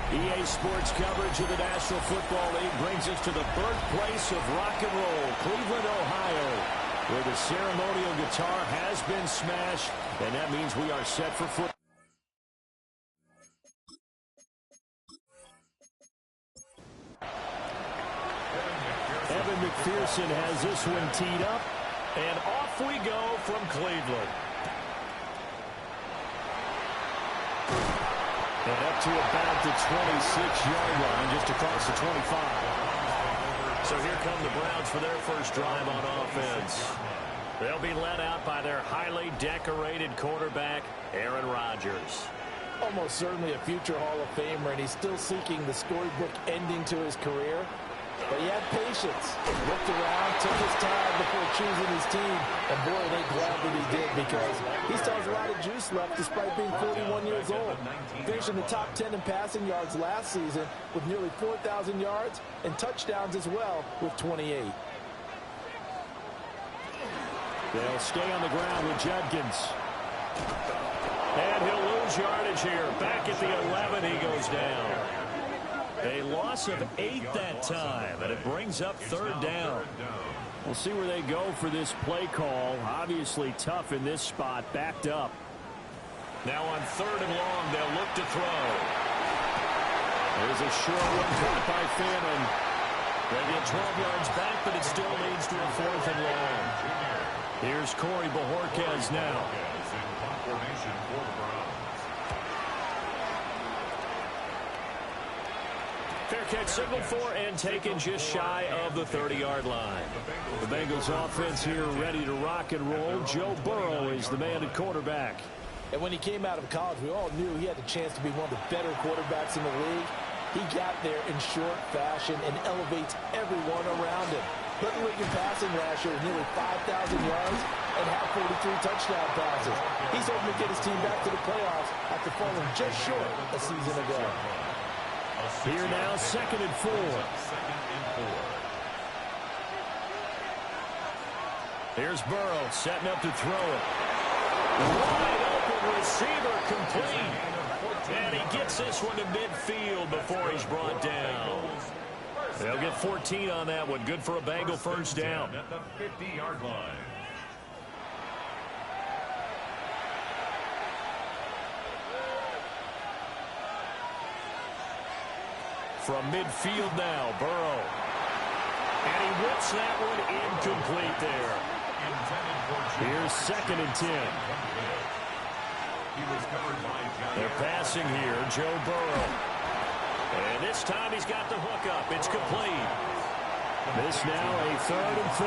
EA Sports coverage of the National Football League brings us to the birthplace of rock and roll, Cleveland, Ohio, where the ceremonial guitar has been smashed, and that means we are set for football. Evan McPherson has this one teed up, and off we go from Cleveland. And up to about the 26-yard line, just across the 25. So here come the Browns for their first drive on offense. They'll be led out by their highly decorated quarterback, Aaron Rodgers. Almost certainly a future Hall of Famer, and he's still seeking the storybook ending to his career. But he had patience, looked around, took his time before choosing his team. And boy, they glad that he did, because he still has a lot of juice left despite being 41 years old. Finishing the top 10 in passing yards last season with nearly 4,000 yards and touchdowns as well with 28. They'll stay on the ground with Judkins. And he'll lose yardage here. Back at the 11, he goes down. A loss of 8 that time, and it brings up third down. We'll see where they go for this play call. Obviously tough in this spot, backed up. Now on third and long, they'll look to throw. There's a short one caught by Fannin. They get 12 yards back, but it still leads to a fourth and long. Here's Corey Bojorquez now. Fair catch signaled for and taken just shy of the 30-yard line. The Bengals offense here ready to rock and roll. Joe Burrow is the man at quarterback. And when he came out of college, we all knew he had the chance to be one of the better quarterbacks in the league. He got there in short fashion and elevates everyone around him. Led the league in passing last year with nearly 5,000 yards and had 43 touchdown passes. He's hoping to get his team back to the playoffs after falling just short a season ago. Here now, 2nd and 4. Here's Burrow setting up to throw it. Wide open receiver complete. And he gets this one to midfield before he's brought down. They'll get 14 on that one. Good for a Bengal first down. At the 50-yard line. From midfield now, Burrow. And he whips that one incomplete there. Here's 2nd and 10. They're passing here, Joe Burrow. And this time he's got the hook up. It's complete. This now a 3rd and 4.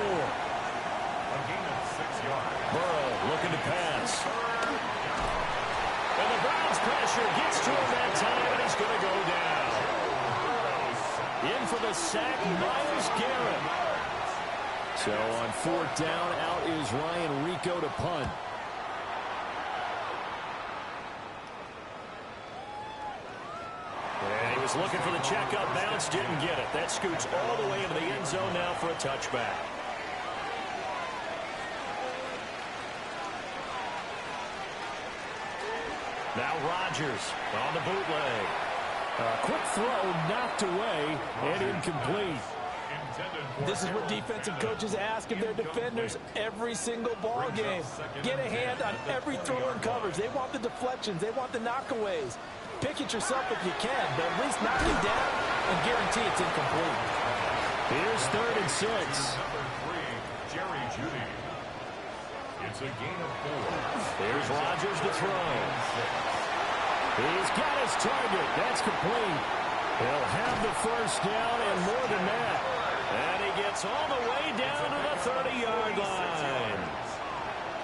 Burrow looking to pass. And the Browns pressure gets to him that time, and he's going to go down. In for the sack, Myles Garrett. So on 4th down, out is Ryan Rico to punt. And he was looking for the checkup bounce, didn't get it. That scoots all the way into the end zone now for a touchback. Now Rodgers on the bootleg. Quick throw knocked away and incomplete. This is what defensive coaches ask of their defenders every single ball game. Get a hand on every throw and coverage. They want the deflections. They want the knockaways. Pick it yourself if you can, but at least knock it down and guarantee it's incomplete. Here's 3rd and 6. Jerry Jeudy. It's a gain of 4. Here's Rodgers to throw. He's got his target. That's complete. He'll have the first down and more than that. And he gets all the way down to the 30-yard line.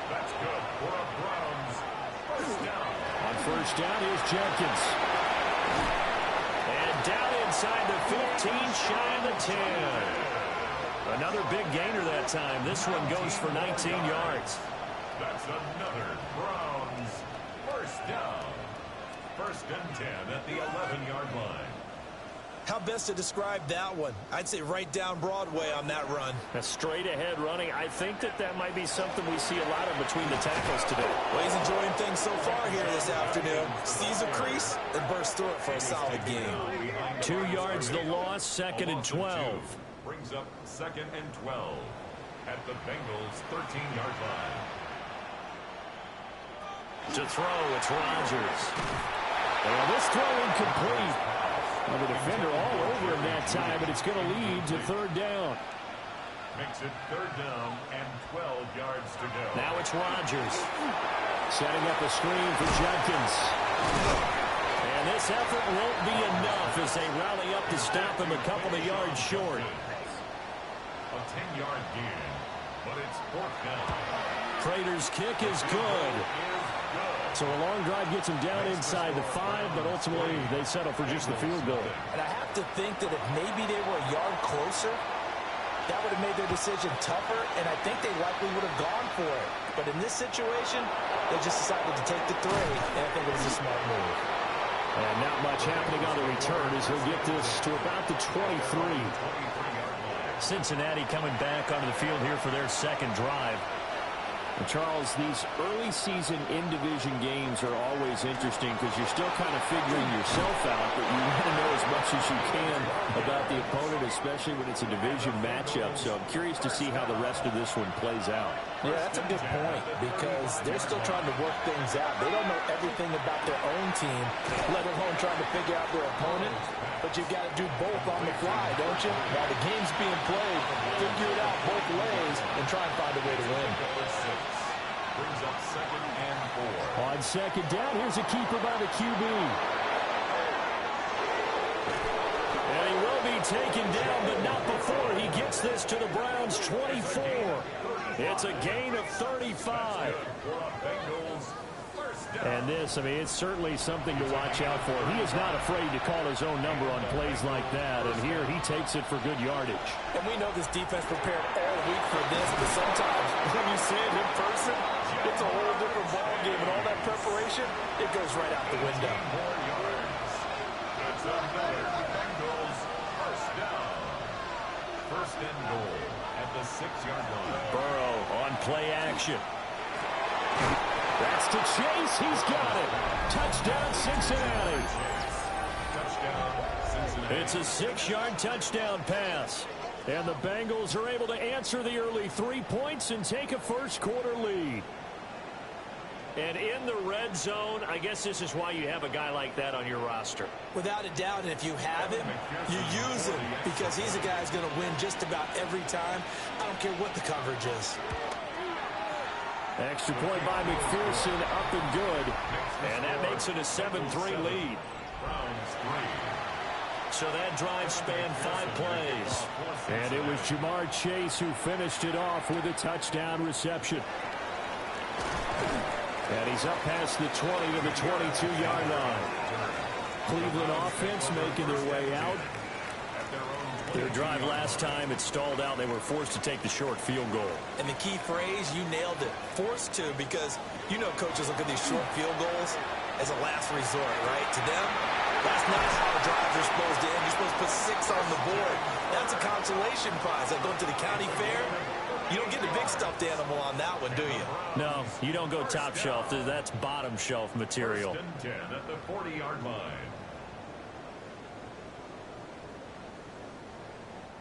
That's good for a Browns first down. On first down, here's Jenkins. And down inside the 15, shy of the 10. Another big gainer that time. This one goes for 19 yards. That's another Browns first down. 1st and 10 at the 11-yard line. How best to describe that one? I'd say right down Broadway on that run. A straight-ahead running. I think that might be something we see a lot of between the tackles today. Well, he's enjoying things so far here this afternoon. Sees a crease and bursts through it for a solid game. 2 yards the loss, 2nd and 12. Brings up 2nd and 12 at the Bengals' 13-yard line. To throw, it's Rodgers. And this throw incomplete. Well, the defender all over him that time, but it's going to lead to 3rd down. Makes it 3rd down and 12 yards to go. Now it's Rodgers. Setting up a screen for Jenkins. And this effort won't be enough as they rally up to stop him a couple of yards short. A 10-yard gain, but it's 4th down. Prater's kick is good. So a long drive gets him down inside the 5, but ultimately they settle for just the field goal. And I have to think that if maybe they were a yard closer, that would have made their decision tougher, and I think they likely would have gone for it. But in this situation, they just decided to take the 3, and I think it was a smart move. And not much happening on the return as he'll get this to about the 23. Cincinnati coming back onto the field here for their 2nd drive. And Charles, these early season in-division games are always interesting because you're still kind of figuring yourself out, but you want to know as much as you can about the opponent, especially when it's a division matchup. So I'm curious to see how the rest of this one plays out. Yeah, that's a good point because they're still trying to work things out. They don't know everything about their own team, let alone trying to figure out their opponent. But you've got to do both on the fly, don't you? While the game's being played, figure it out both ways and try and find a way to win. Brings up 2nd and 4. On 2nd down, here's a keeper by the QB. And he will be taken down, but not before he gets this to the Browns' 24. It's a gain of 35. And this, I mean, it's certainly something to watch out for. He is not afraid to call his own number on plays like that, and here he takes it for good yardage. And we know this defense prepared all week for this, but sometimes when you see it in person, it's a whole different ballgame, and all that preparation, it goes right out the window. 4 yards. That's another Bengals 1st down. 1st and goal at the 6-yard line. Burrow on play action. That's to Chase. He's got it. Touchdown, Cincinnati. Touchdown, Cincinnati. It's a 6-yard touchdown pass. And the Bengals are able to answer the early 3 points and take a 1st quarter lead. And in the red zone, I guess this is why you have a guy like that on your roster. Without a doubt, and if you have him, you use him because he's a guy who's going to win just about every time. I don't care what the coverage is. Extra point by McPherson, up and good. And that makes it a 7-3 lead. Browns 3. So that drive spanned 5 plays. And it was Jamar Chase who finished it off with a touchdown reception. And he's up past the 20 to the 22-yard line. Cleveland offense making their way out. Their drive last time, it stalled out. They were forced to take the short field goal. And the key phrase, you nailed it. Forced to, because you know coaches look at these short field goals as a last resort, right? To them, that's not how drives are supposed to end. You're supposed to put 6 on the board. That's a consolation prize. Like going to the county fair, you don't get the big stuffed animal on that one, do you? No, you don't go top shelf. That's bottom shelf material. 1st and 10 at the 40-yard line.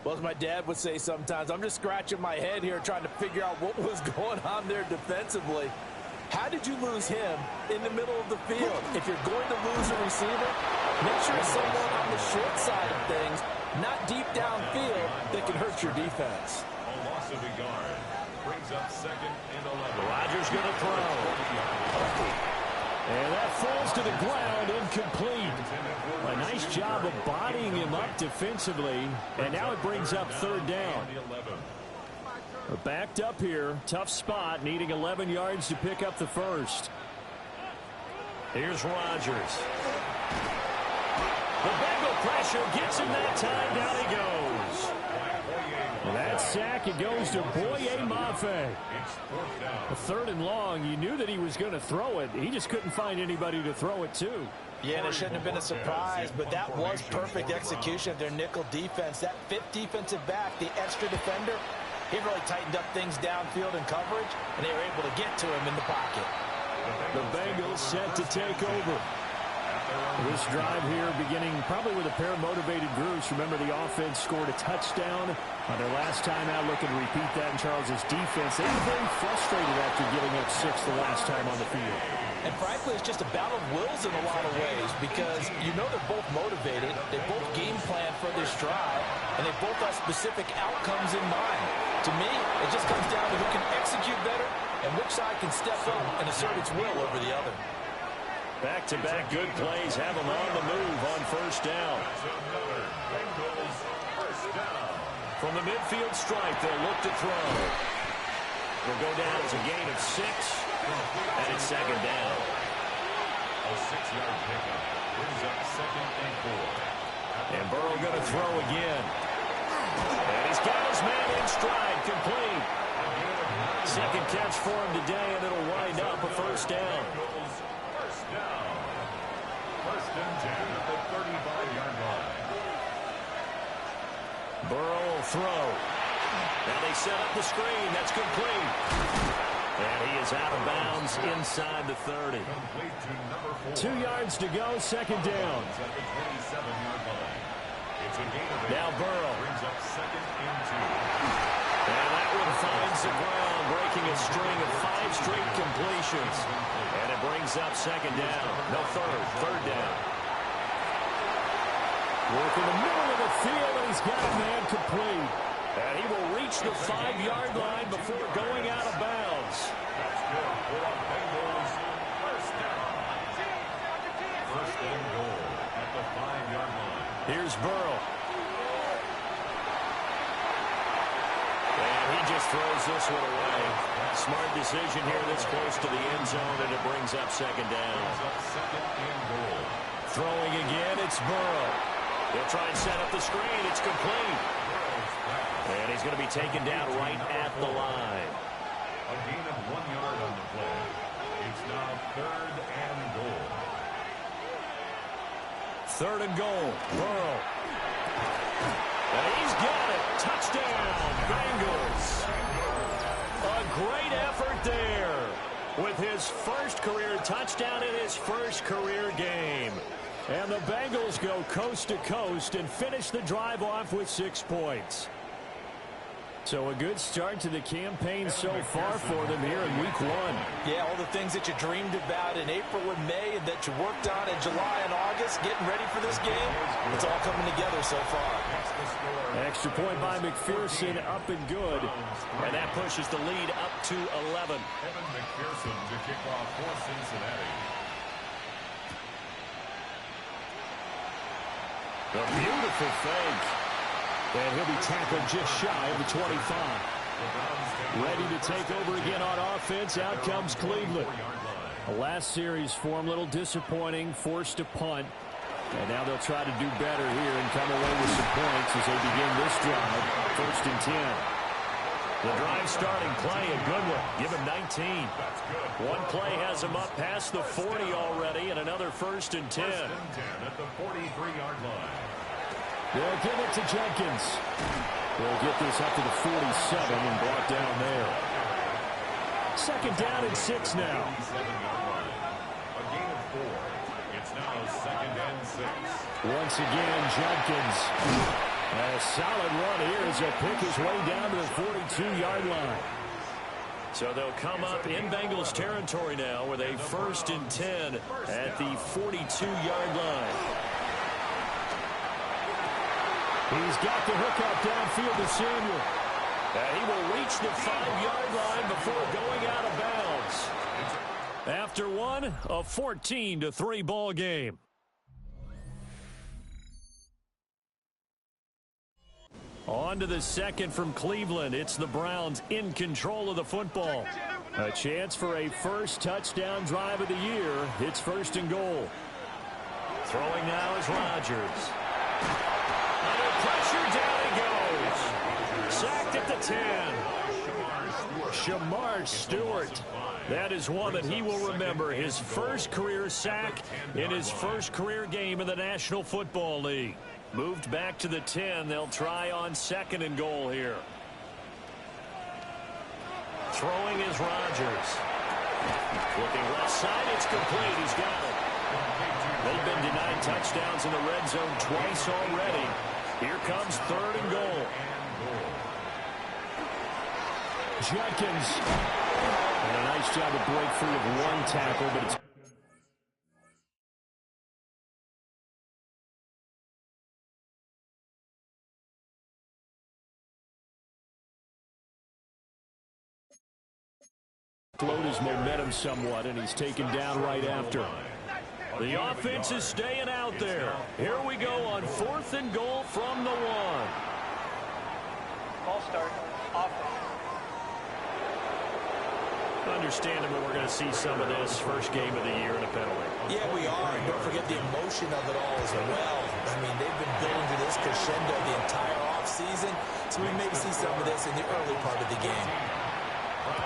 Well, as my dad would say sometimes, I'm just scratching my head here trying to figure out what was going on there defensively. How did you lose him in the middle of the field? If you're going to lose a receiver, make sure it's someone on the short side of things, not deep downfield, that can hurt your defense. A loss of a yard. Brings up 2nd and 11. Rodgers going to throw. And that falls to the ground, incomplete. A nice job of bodying him up defensively. And now it brings up 3rd down. We're backed up here. Tough spot, needing 11 yards to pick up the 1st. Here's Rodgers. The Bengal pressure gets him that time. Down he goes. And that sack, it goes to Boye Mafe. A 3rd and long. You knew that he was going to throw it. He just couldn't find anybody to throw it to. Yeah, and it shouldn't have been a surprise, but that was perfect execution of their nickel defense. That fifth defensive back, the extra defender, he really tightened up things downfield in coverage, and they were able to get to him in the pocket. The Bengals set to take over. This drive here beginning probably with a pair of motivated groups. Remember, the offense scored a touchdown on their last time out. Looking to repeat that in Charles's defense. They were very frustrated after giving up 6 the last time on the field. And frankly, it's just a battle of wills in a lot of ways because you know they're both motivated. They both game plan for this drive, and they both have specific outcomes in mind. To me, it just comes down to who can execute better and which side can step up and assert its will over the other. Back-to-back good plays have them on the move on first down. From the midfield stripe, they'll look to throw. Will go down as a gain of 6, and it's second down. A 6-yard pickup brings up 2nd and 4. And Burrow going to throw again. And he's got his man in stride, complete. Second catch for him today, and it'll wind up a first down. First and 10 at the 35-yard line. Burrow will throw. Now they set up the screen. That's complete. And he is out of bounds inside the 30. 2 yards to go, second down. Now Burrow. Brings up 2nd and 2. And that one finds the ground, breaking a string of 5 straight completions. And it brings up second down. No, third down. Work in the middle of the field, and he's got a man complete. And he will reach the 5-yard line before going out of bounds. That's good for the Bengals. First down. First and goal at the 5-yard line. Here's Burrow. And he just throws this one away. Smart decision here that's close to the end zone, and it brings up second down. Brings up 2nd and goal. Throwing again, it's Burrow. He'll try and set up the screen. It's complete. And he's going to be taken down right at the line. A gain of 1 yard on the play. It's now 3rd and goal. 3rd and goal. Burrow. And he's got it. Touchdown, Bengals. A great effort there with his first career touchdown in his first career game. And the Bengals go coast to coast and finish the drive off with 6 points. So a good start to the campaign so far for them here in week 1. Yeah, all the things that you dreamed about in April and May and that you worked on in July and August, getting ready for this game, it's all coming together so far. Extra point by McPherson, up and good. And that pushes the lead up to 11. Evan McPherson to kick off for Cincinnati. A beautiful fake. And he'll be tackled just shy of the 25. Ready to take over again on offense. Out comes Cleveland. The last series for him, a little disappointing, forced to punt. And now they'll try to do better here and come away with some points as they begin this drive. 1st and 10. The drive starting play, a good one. Give him 19. One play has him up past the 40 already, and another 1st and 10. 1st and 10 at the 43-yard line. They'll give it to Jenkins. They'll get this up to the 47 and brought down there. 2nd down and 6 now. 47-yard line. A gain of 4. It's now 2nd and 6. Once again, Jenkins. A solid run here as he'll pick his way down to the 42-yard line. So they'll come up in Bengals territory now with a 1st and 10 at the 42-yard line. He's got the hook up downfield to Samuel. And he will reach the 5-yard line before going out of bounds. After one, a 14-3 ball game. On to the second from Cleveland. It's the Browns in control of the football. A chance for a first touchdown drive of the year. It's 1st and goal. Throwing now is Rodgers. Under pressure, down he goes. Sacked at the 10. Shamar Stewart. That is one that he will remember. His first career sack in his first career game in the National Football League. Moved back to the 10. They'll try on 2nd and goal here. Throwing is Rodgers. Looking left side. It's complete. He's got it. They've been denied touchdowns in the red zone twice already. Here comes 3rd and goal. Jenkins. And a nice job to break free of one tackle, but it's slowed his momentum somewhat, and he's taken down right after. The offense is staying out there. Here we go on 4th and goal from the 1. Ball start. Offense. Understandable, we're going to see some of this first game of the year in a penalty. Yeah, we are. And don't forget the emotion of it all as well. I mean, they've been building to this crescendo the entire offseason, so we maybe see some of this in the early part of the game.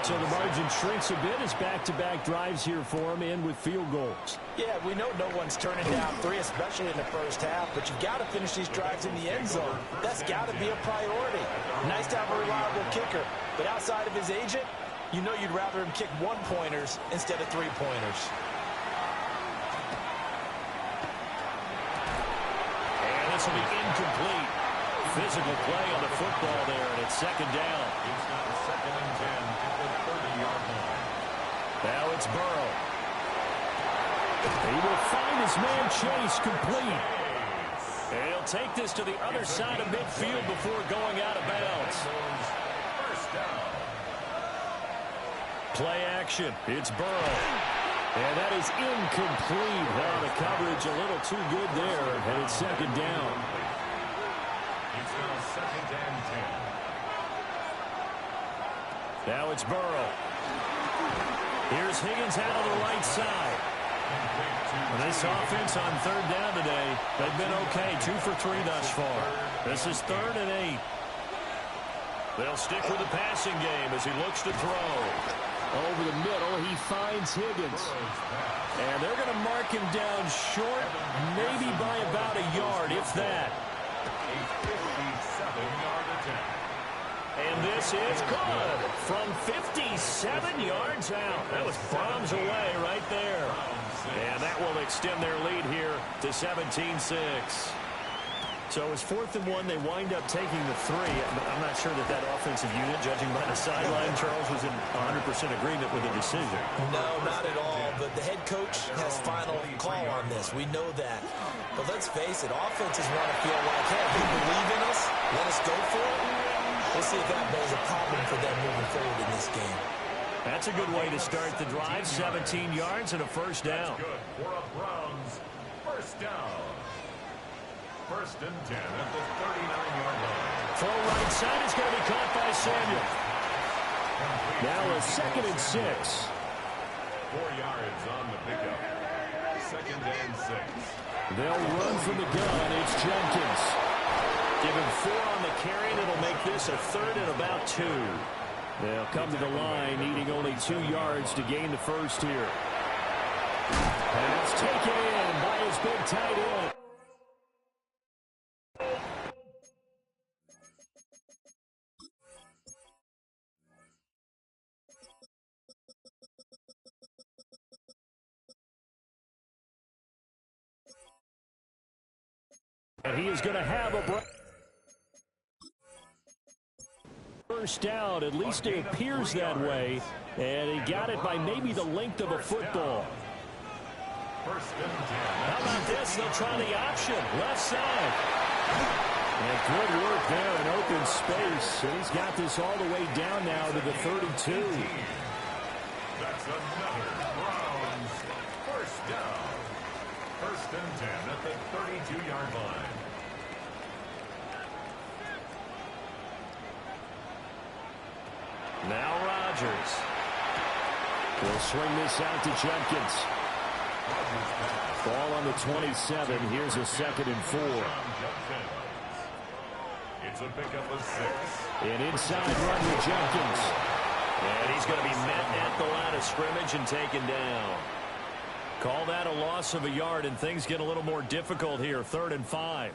So the margin shrinks a bit as back-to-back drives here for him, in with field goals. Yeah, we know no one's turning down 3, especially in the first half, but you've got to finish these drives in the end zone. That's got to be a priority. Nice to have a reliable kicker, but outside of his agent, you know you'd rather him kick 1-pointers instead of 3-pointers. And this will be incomplete. Physical play on the football there, and it's 2nd down. It's now 2nd and 10 at the 30-yard line. Now it's Burrow. He will find his man Chase complete. And he'll take this to the other side of midfield before going out of bounds. First down. Play action. It's Burrow. And that is incomplete. Well, the coverage a little too good there, and it's 2nd down. It's now 2nd and 10. Now it's Burrow. Here's Higgins out on the right side. And this offense on 3rd down today, they've been okay. 2 for 3 thus far. This is 3rd and 8. They'll stick with the passing game as he looks to throw. Over the middle, he finds Higgins. And they're going to mark him down short, maybe by about a yard, if that. A 57-yard attempt. And this is good from 57 yards out. That was bombs away right there. And that will extend their lead here to 17-6. So it's 4th and 1. They wind up taking the 3. I'm not sure that offensive unit, judging by the sideline, Charles, was in 100% agreement with the decision. No, not at all. But the head coach has final call on this. We know that. But let's face it, offenses want to feel like, hey, you believe in us? Let us go for it. We'll see if that is a problem for them moving forward in this game. That's a good way to start the drive. 17 yards and a first down. That's good for a Browns first down. 1st and 10 at the 39-yard line. Throw right side is going to be caught by Samuel. Now a 2nd and 6. 4 yards on the pickup. 2nd and 6. They'll run from the gun. It's Jenkins. Give him 4 on the carry, and it'll make this a 3rd and about 2. They'll come to the line, needing only 2 yards to gain the first here. Pass taken in by his big tight end. And he is going to have a first down. At least it appears that way. And he got it by maybe the length of a football. How about this? They'll try the option. Left side. And good work there in open space. And he's got this all the way down now to the 32. That's another Browns first down. 1st and 10 at the 32-yard line. Now Rodgers. Will swing this out to Jenkins. Ball on the 27. Here's a 2nd and 4. It's a pickup of 6. An inside run to Jenkins. And he's going to be met at the line of scrimmage and taken down. Call that a loss of a yard, and things get a little more difficult here. 3rd and 5.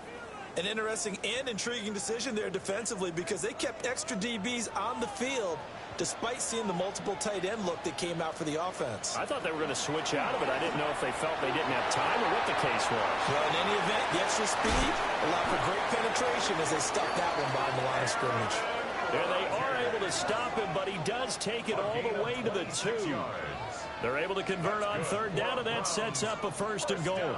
An interesting and intriguing decision there defensively because they kept extra DBs on the field despite seeing the multiple tight end look that came out for the offense. I thought they were going to switch out of it. I didn't know if they felt they didn't have time or what the case was. Well, in any event, the extra speed allowed for great penetration as they stuck that one by the line of scrimmage. And they are able to stop him, but he does take it all the way to the 2. They're able to convert on 3rd down, and that sets up a 1st and goal.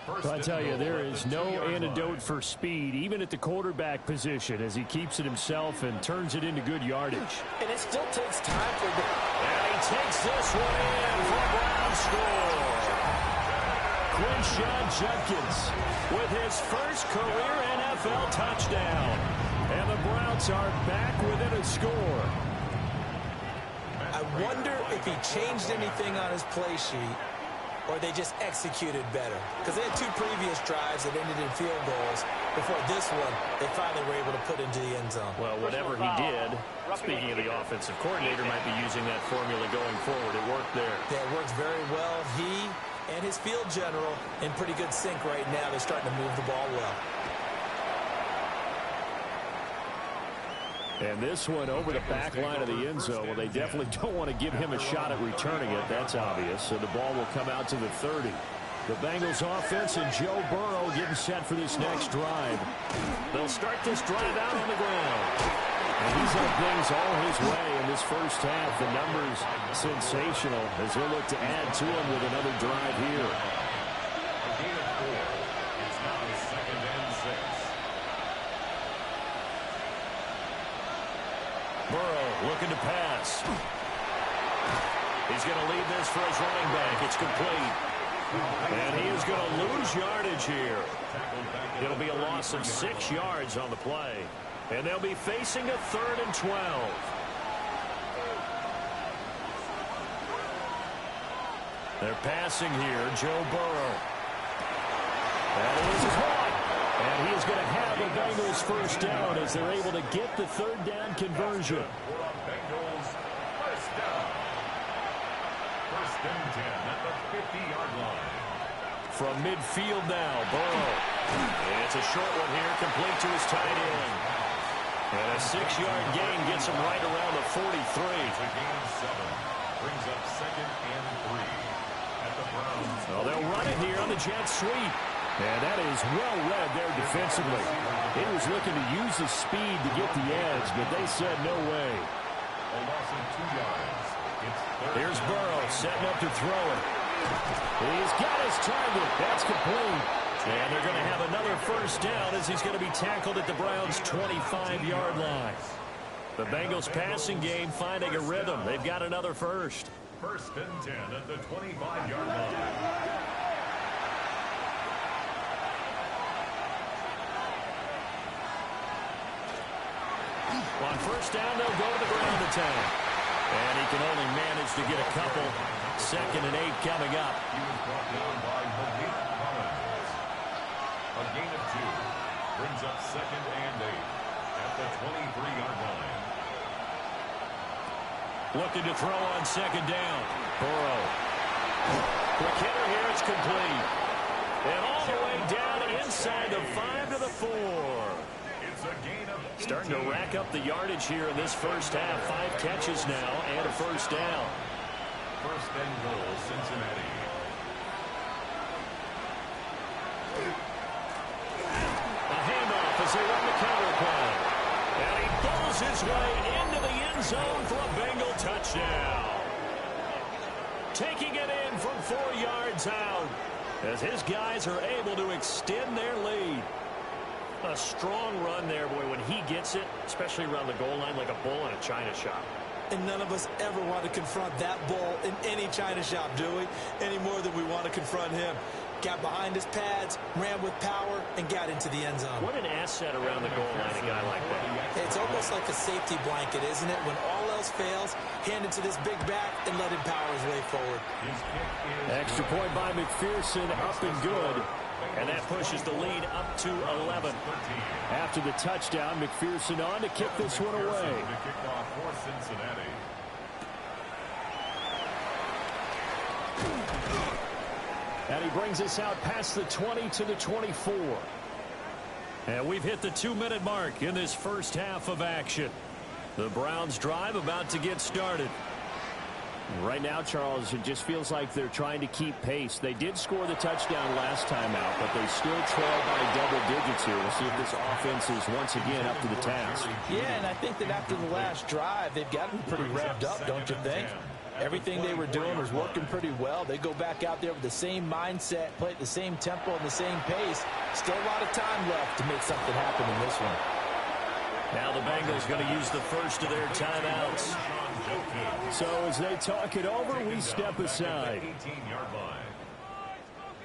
Well, I tell you, there is no antidote for speed, even at the quarterback position, as he keeps it himself and turns it into good yardage. And it still takes time for the... And he takes this one in for a Brown score. Quinshawn Judkins with his first career NFL touchdown. And the Browns are back within a score. I wonder if he changed anything on his play sheet or they just executed better. Because they had 2 previous drives that ended in field goals. Before this one, they finally were able to put into the end zone. Well, whatever he did, speaking of the offensive coordinator, might be using that formula going forward. It worked there. Yeah, it works very well. He and his field general in pretty good sync right now. They're starting to move the ball well. And this one over the back line of the end zone. Well, they definitely don't want to give him a shot at returning it. That's obvious. So the ball will come out to the 30. The Bengals offense and Joe Burrow getting set for this next drive. They'll start this drive out on the ground. And he's had things all his way in this first half. The numbers sensational as he'll look to add to him with another drive here. It's now 2nd and 6. Burrow looking to pass. He's going to lead this for his running back. It's complete. And he is going to lose yardage here. It'll be a loss of 6 yards on the play. And they'll be facing a 3rd and 12. They're passing here. Joe Burrow. That is caught. And he is going to have a Bengals first down as they're able to get the 3rd down conversion. Bengals first down. 1st and 10 at the 50-yard line. From midfield now, Burrow. And it's a short one here, complete to his tight end. And a 6-yard gain gets him right around the 43. It's a gain of 7. Brings up 2nd and 3 at the Browns. Well, they'll run it here on the jet sweep. And that is well read there defensively. He was looking to use his speed to get the edge, but they said no way. A loss of 2 yards. It's 3rd. Here's Burrow setting up to throw it. He's got his target. That's complete. And they're going to have another first down as he's going to be tackled at the Browns' 25-yard line. The Bengals passing game finding a rhythm. They've got another first. 1st and 10 at the 25-yard line. On first down, they'll go to the ground attack. And he can only manage to get a couple. 2nd and 8 coming up. He was brought down by Malik Collins. A gain of 2. Brings up 2nd and 8 at the 23-yard line. Looking to throw on 2nd down. Burrow. Quick hitter here. It's complete. And all the way down inside the 5 to the 4. It's a gain of 18. Starting to rack up the yardage here in this first half. 5 catches now and a first down. 1st and goal, Cincinnati. A handoff as they run the counter play. And he throws his way into the end zone for a Bengal touchdown. Taking it in from 4 yards out as his guys are able to extend their lead. A strong run there, boy, when he gets it, especially around the goal line like a bull in a china shop. And none of us ever want to confront that bull in any china shop, do we? Any more than we want to confront him. Got behind his pads, ran with power, and got into the end zone. What an asset around the goal line, a guy like that. It's almost like a safety blanket, isn't it? When all else fails, hand it to this big back and let him power his way forward. Extra point by McPherson, up and good. And that pushes the lead up to 11. After the touchdown, McPherson on to kick this one away. And he brings us out past the 20 to the 24. And we've hit the 2-minute mark in this first half of action. The Browns drive about to get started. Right now, Charles, it just feels like they're trying to keep pace. They did score the touchdown last time out, but they still trail by double digits here. We'll see if this offense is once again up to the task. Yeah, and I think that after the last drive, they've gotten pretty revved up, don't you think? Everything they were doing was working pretty well. They go back out there with the same mindset, play at the same tempo and the same pace. Still a lot of time left to make something happen in this one. Now the Bengals going to use the first of their timeouts. So as they talk it over, we step aside.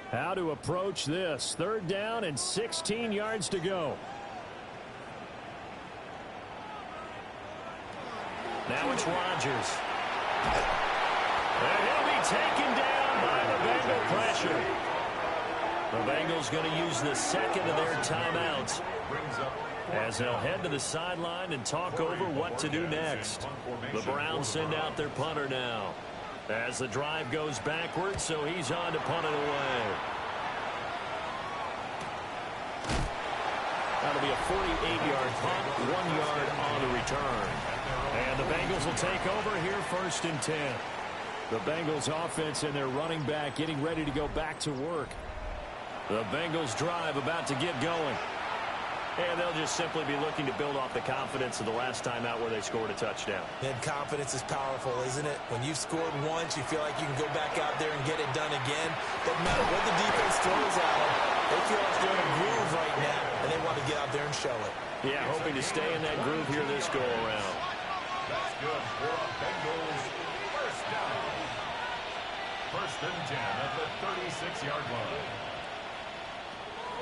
How to approach this. 3rd down and 16 yards to go. Now it's Rodgers. And he'll be taken down by the Bengal pressure. The Bengals going to use the second of their timeouts as they'll head to the sideline and talk over what to do next. The Browns send out their punter now as the drive goes backwards, so he's on to punt it away. That'll be a 48-yard punt, 1 yard on the return. And the Bengals will take over here 1st and 10. The Bengals offense and their running back getting ready to go back to work. The Bengals drive about to get going. And they'll just simply be looking to build off the confidence of the last time out where they scored a touchdown. And confidence is powerful, isn't it? When you've scored once, you feel like you can go back out there and get it done again. Doesn't matter what the defense throws at them. They feel like they're in a groove right now, and they want to get out there and show it. Yeah, hoping to stay in that groove here this go-around. That's good for a Bengals first down. 1st and 10 at the 36-yard line.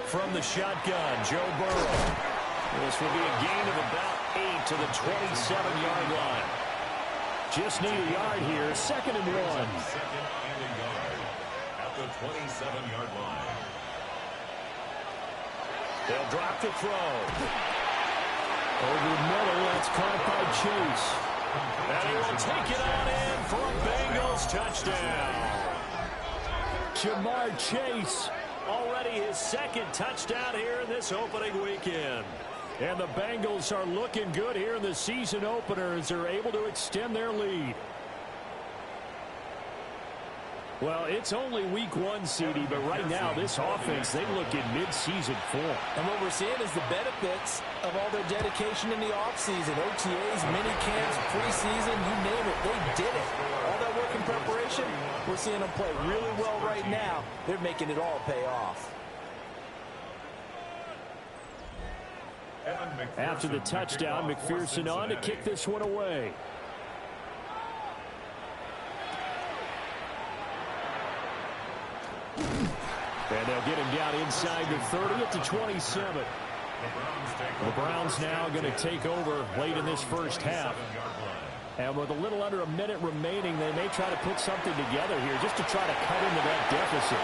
From the shotgun, Joe Burrow. This will be a gain of about 8 to the 27-yard line. Just need a yard here, 2nd and 1. 2nd and a yard at the 27-yard line. They'll drop to throw. Over the middle, that's caught by Chase. And he will take it on in for a Bengals touchdown. Jamar Chase. Already his 2nd touchdown here in this opening weekend. And the Bengals are looking good here in the season opener as they're able to extend their lead. Well, it's only week 1, CD, but right now this offense, they look in mid-season form. And what we're seeing is the benefits of all their dedication in the offseason. OTAs, mini camps, preseason, you name it, they did it. All that work in preparation, we're seeing them play really well right now. They're making it all pay off. After the touchdown, McPherson on to kick this one away. And they'll get him down inside the 30 at the 27. The Browns now going to take over late in this first half. And with a little under a minute remaining, they may try to put something together here just to try to cut into that deficit.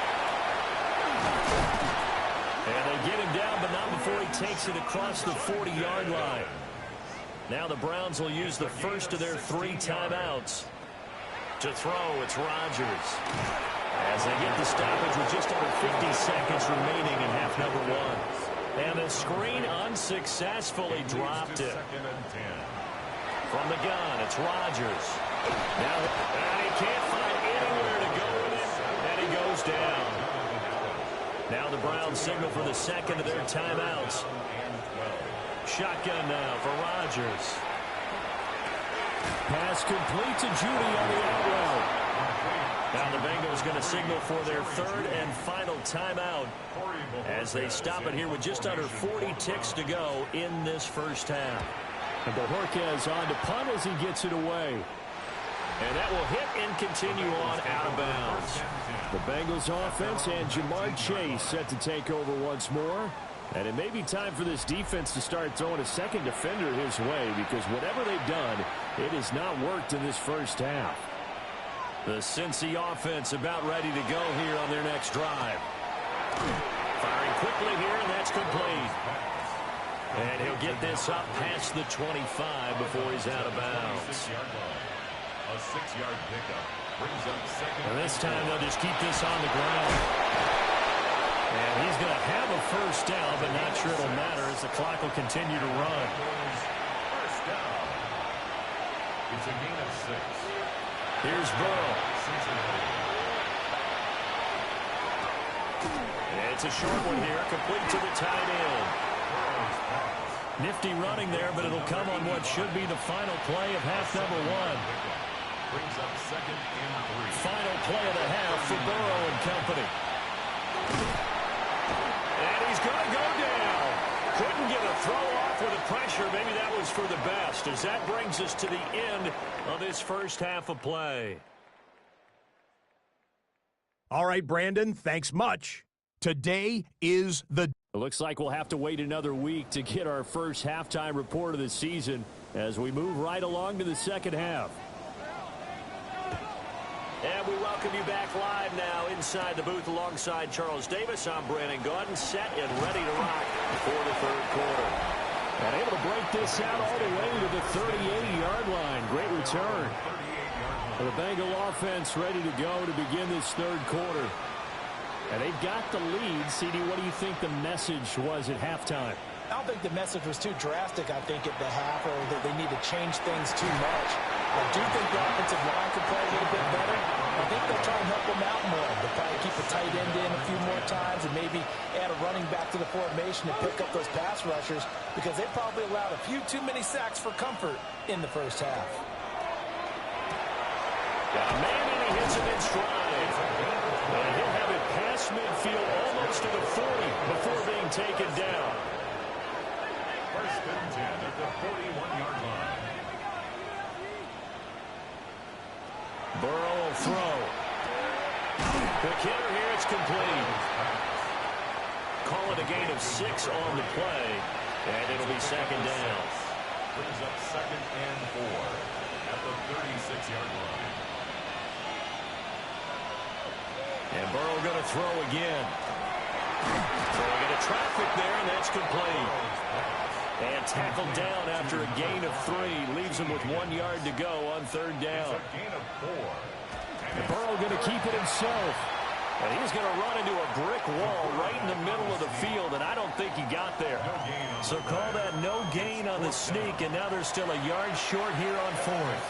And they get him down, but not before he takes it across the 40-yard line. Now the Browns will use the first of their 3 timeouts. To throw, it's Rodgers. As they get the stoppage with just under 50 seconds remaining in half number 1. And the screen unsuccessfully dropped it. From the gun, it's Rodgers. Now, he can't find anywhere to go with it, and he goes down. Now the Browns signal for the 2nd of their timeouts. Shotgun now for Rodgers. Pass complete to Judy on the out route. Now the Bengals going to signal for their 3rd and final timeout as they stop it here with just under 40 ticks to go in this first half. And Bojorquez on to punt as he gets it away. And that will hit and continue on out of bounds. The Bengals offense and Jamar Chase set to take over once more. And it may be time for this defense to start throwing a second defender his way, because whatever they've done, it has not worked in this first half. The Cincy offense about ready to go here on their next drive. Firing quickly here, and that's complete. And he'll get this up past the 25 before he's out of bounds. A 6-yard pickup brings up second. And this time they'll just keep this on the ground. And he's going to have a first down, but not sure it'll matter as the clock will continue to run. First down. It's a gain of 6. Here's Burrow. And it's a short one here, complete to the tight end. Nifty running there, but it'll come on what should be the final play of half number 1. Brings up second and 3. Final play of the half for Burrow and company. And he's going to go down. Couldn't get a throw off with the pressure. Maybe that was for the best, as that brings us to the end of this first half of play. All right, Brandon, thanks much. Today is the... It looks like we'll have to wait another week to get our first halftime report of the season as we move right along to the second half. And we welcome you back live now inside the booth alongside Charles Davis. I'm Brandon Gaudin, set and ready to rock for the third quarter. And able to break this out all the way to the 38-yard line. Great return. The Bengal offense ready to go to begin this third quarter. And they've got the lead. CD, what do you think the message was at halftime? I don't think the message was too drastic, I think, at the half, or that they need to change things too much. I do think the offensive line could play a little bit better. I think they'll try and help them out more. They'll probably keep a tight end in a few more times and maybe add a running back to the formation and pick up those pass rushers, because they probably allowed a few too many sacks for comfort in the first half. Got a man and he hits him in stride. And he'll have it past midfield almost to the 40 before being taken down. First and 10 at the 41-yard line. Burrow will throw. The hitter here, it's complete. Call it a gain of 6 on the play, and it'll be second down. Brings up second and 4 at the 36-yard line. And Burrow going to throw again. Throwing into traffic there, and that's complete. And tackled down after a gain of 3. Leaves him with 1 yard to go on third down. Gain of 4. And Burrow going to keep it himself. And he's going to run into a brick wall right in the middle of the field, and I don't think he got there. So call that no gain on the sneak, and now they're still a yard short here on fourth.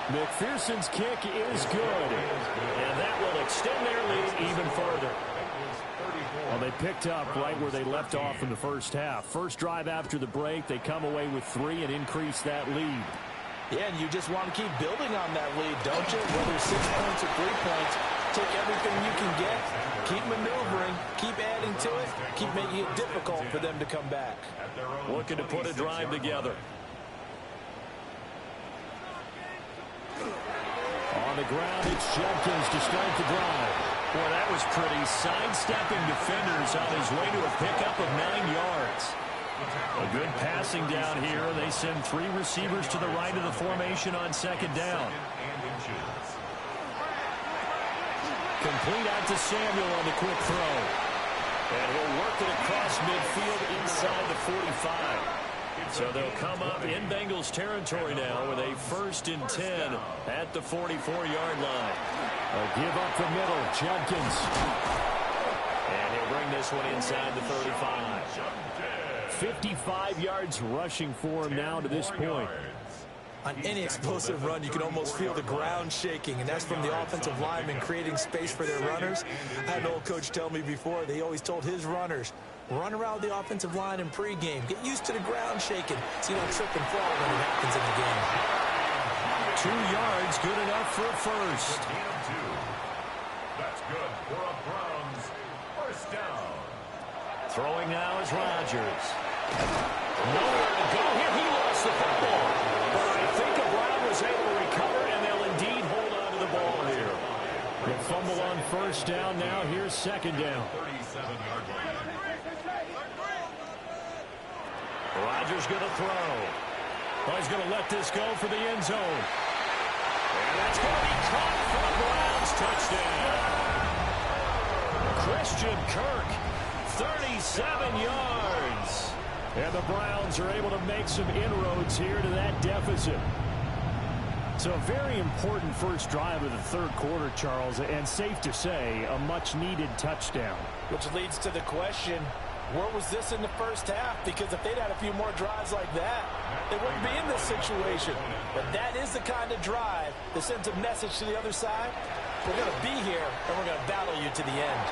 McPherson's kick is good, and that will extend their lead even further. Well, they picked up right where they left off in the first half. First drive after the break, they come away with 3 and increase that lead. Yeah, and you just want to keep building on that lead, don't you? Whether 6 points or 3 points, take everything you can get, keep maneuvering, keep adding to it, keep making it difficult for them to come back. Looking to put a drive together. On the ground, it's Jenkins to start the drive. Boy, that was pretty. Sidestepping defenders on his way to a pickup of 9 yards. A good passing down here. They send 3 receivers to the right of the formation on second down. Complete out to Samuel on the quick throw. And he'll work it across midfield inside the 45. So they'll come up in Bengals territory now with a 1st and 10 at the 44-yard line. A give up the middle, Jenkins. And he'll bring this one inside the 35. 55 yards rushing for him now to this point. On any explosive run, you can almost feel the ground shaking, and that's from the offensive linemen creating space for their runners. I had an old coach tell me before, they always told his runners, run around the offensive line in pregame. Get used to the ground shaking so you don't trip and fall when it happens in the game. 2 yards, good enough for a first. That's good for a Browns first down. Throwing now is Rodgers. Nowhere to go here. He lost the football. But I think the Brown was able to recover, and they'll indeed hold on to the ball here. The fumble on first down now. Here's second down. 37-yard line. Rodgers going to throw. Well, he's going to let this go for the end zone. And And that's going to be caught for the Browns touchdown. Christian Kirk, 37 yards. And the Browns are able to make some inroads here to that deficit. So a very important first drive of the third quarter, Charles, and safe to say, a much-needed touchdown. Which leads to the question, where was this in the first half? Because if they'd had a few more drives like that, they wouldn't be in this situation. But that is the kind of drive that sends a message to the other side. We're going to be here, and we're going to battle you to the end.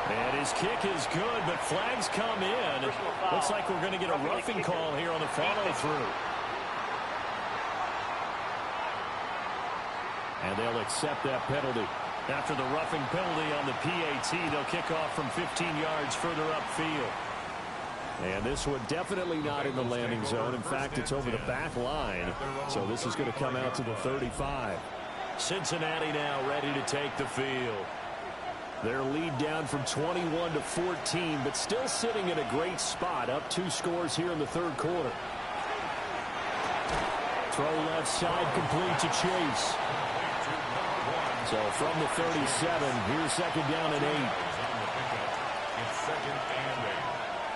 And his kick is good, but flags come in. Looks like we're going to get a roughing call here on the follow-through. And they'll accept that penalty. After the roughing penalty on the PAT, they'll kick off from 15 yards further upfield. And this one definitely not in the landing zone. In fact, it's over the back line. So this is going to come out to the 35. Cincinnati now ready to take the field. Their lead down from 21 to 14, but still sitting in a great spot. Up 2 scores here in the third quarter. Throw left side complete to Chase. So from the 37, here's second down and 8. It's second and 8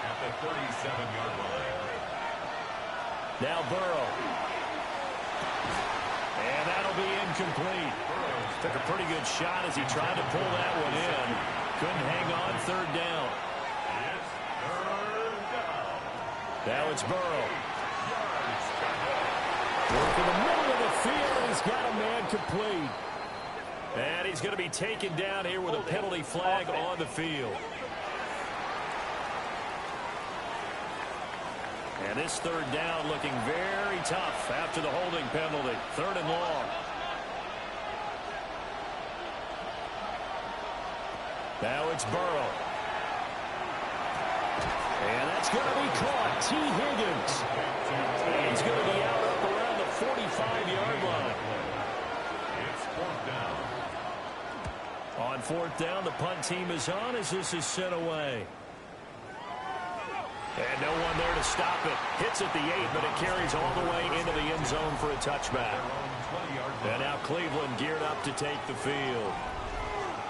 at the 37-yard line. Now Burrow. And that'll be incomplete. Took a pretty good shot as he tried to pull that one in. Couldn't hang on, third down. It's third down. Now it's Burrow. Work in the middle of the field, and he's got a man complete. And he's going to be taken down here with a penalty flag on the field. And this third down looking very tough after the holding penalty. Third and long. Now it's Burrow. And that's going to be caught. T. Higgins. He's going to be out up around the 45-yard line. It's fourth down. On fourth down, the punt team is on as this is sent away. And no one there to stop it. Hits at the 8, but it carries all the way into the end zone for a touchback. And now Cleveland geared up to take the field.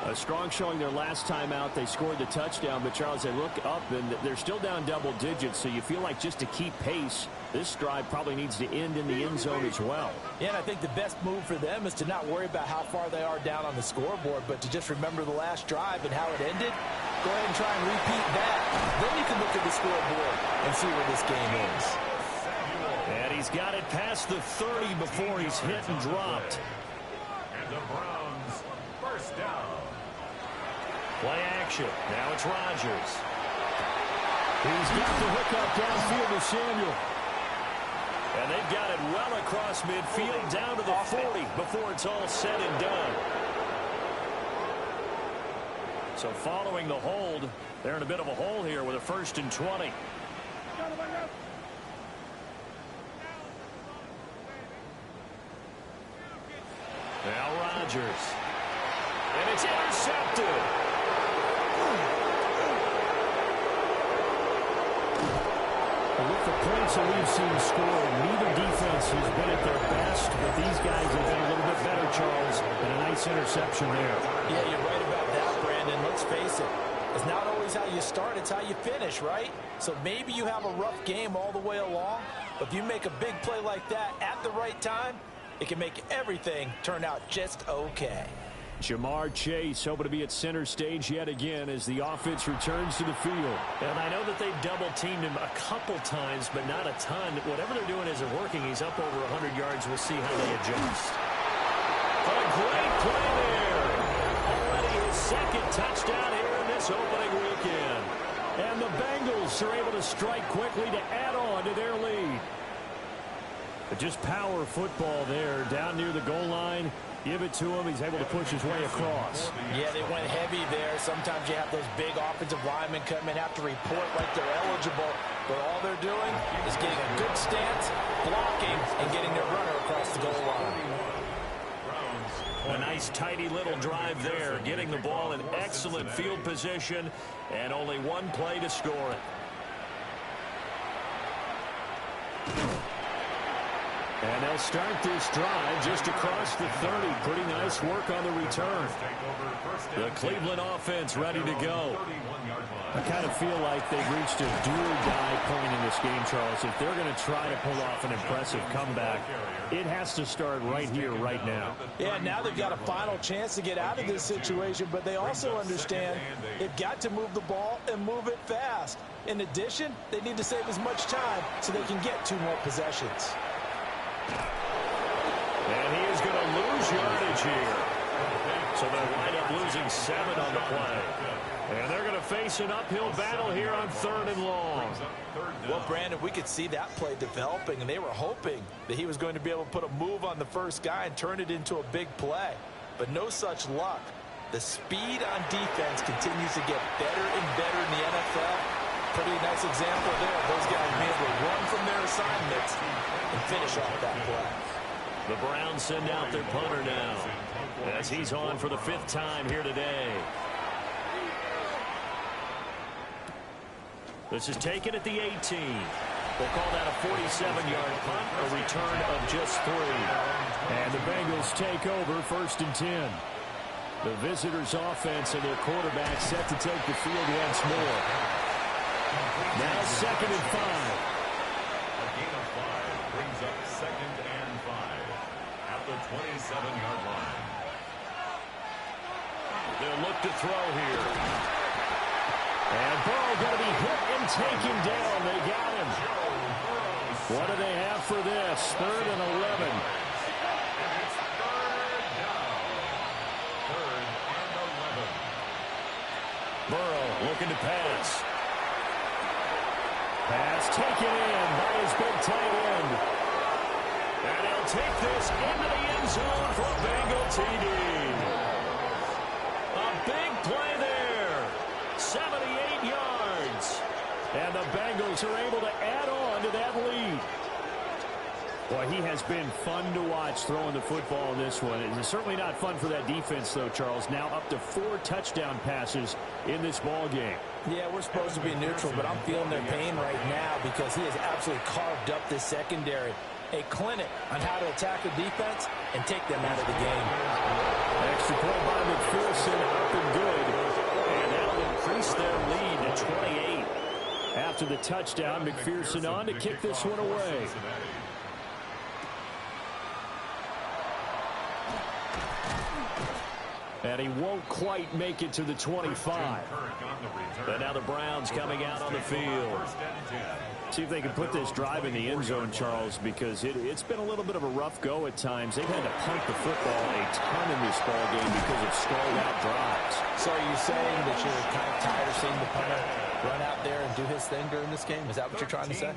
A strong showing their last time out. They scored the touchdown, but Charles, they look up and they're still down double digits, so you feel like just to keep pace, this drive probably needs to end in the end zone as well. Yeah, and I think the best move for them is to not worry about how far they are down on the scoreboard, but to just remember the last drive and how it ended. Go ahead and try and repeat that. Then you can look at the scoreboard and see where this game is. And he's got it past the 30 before he's hit and dropped. And the Browns first down. Play action. Now it's Rodgers. He's got the hook up downfield to Samuel. And they've got it well across midfield down to the 40 before it's all said and done. So following the hold, they're in a bit of a hole here with a 1st and 20. Now Rodgers. And it's intercepted. With the points that we've seen scored, neither defense has been at their best, but these guys have been a little bit better, Charles, and a nice interception there. Yeah, you're right about that, Brandon. Let's face it. It's not always how you start, it's how you finish, right? So maybe you have a rough game all the way along, but if you make a big play like that at the right time, it can make everything turn out just okay. Jamar Chase hoping to be at center stage yet again as the offense returns to the field. And I know that they've double-teamed him a couple times, but not a ton. Whatever they're doing isn't working. He's up over 100 yards. We'll see how they adjust. A great play there. Already his second touchdown here in this opening weekend. And the Bengals are able to strike quickly to add on to their lead. But just power football there down near the goal line. Give it to him. He's able to push his way across. Yeah, they went heavy there. Sometimes you have those big offensive linemen come in, have to report like they're eligible. But all they're doing is getting a good stance, blocking, and getting their runner across the goal line. A nice, tidy little drive there, getting the ball in excellent field position, and only one play to score it. And they'll start this drive just across the 30. Pretty nice work on the return. The Cleveland offense ready to go. I kind of feel like they've reached a do-or-die point in this game, Charles. If they're going to try to pull off an impressive comeback, it has to start right here, right now. Yeah, now they've got a final chance to get out of this situation, but they also understand they've got to move the ball and move it fast. In addition, they need to save as much time so they can get 2 more possessions. And he is going to lose yardage here. So they'll wind up losing 7 on the play. And they're going to face an uphill battle here on 3rd and long. Well, Brandon, we could see that play developing, and they were hoping that he was going to be able to put a move on the first guy and turn it into a big play. But no such luck. The speed on defense continues to get better and better in the NFL. Pretty nice example there. Those guys being able to run from their assignments and finish off that play. The Browns send out their punter now as he's on for the 5th time here today. This is taken at the 18. We'll call that a 47-yard punt, a return of just 3. And the Bengals take over 1st and 10. The visitors' offense and their quarterback set to take the field once more. Now 2nd and 5. A gain of 5 brings up 2nd and 5 at the 27-yard line. They'll look to throw here. And Burrow going to be hit and taken down. They got him. What do they have for this? 3rd and 11. It's 3rd down. 3rd and 11. Burrow looking to pass. Pass taken in by his big tight end. And he'll take this into the end zone for a Bengal TD. A big play there. 78 yards. And the Bengals are able to add on to that lead. Boy, he has been fun to watch throwing the football in this one. It's certainly not fun for that defense, though, Charles. Now up to 4 touchdown passes in this ball game. Yeah, we're supposed to be neutral, but I'm feeling their pain right now because he has absolutely carved up this secondary. A clinic on how to attack a defense and take them out of the game. Extra point by McPherson, up and good. And that'll increase their lead to 28. After the touchdown, McPherson on to kick this one away. And he won't quite make it to the 25. But now the Browns coming out on the field. See if they can put this drive in the end zone, Charles, because it's been a little bit of a rough go at times. They've had to punt the football a ton in this ball game because of stalled-out drives. So are you saying that you're kind of tired of seeing the punter run out there and do his thing during this game? Is that what you're trying to say?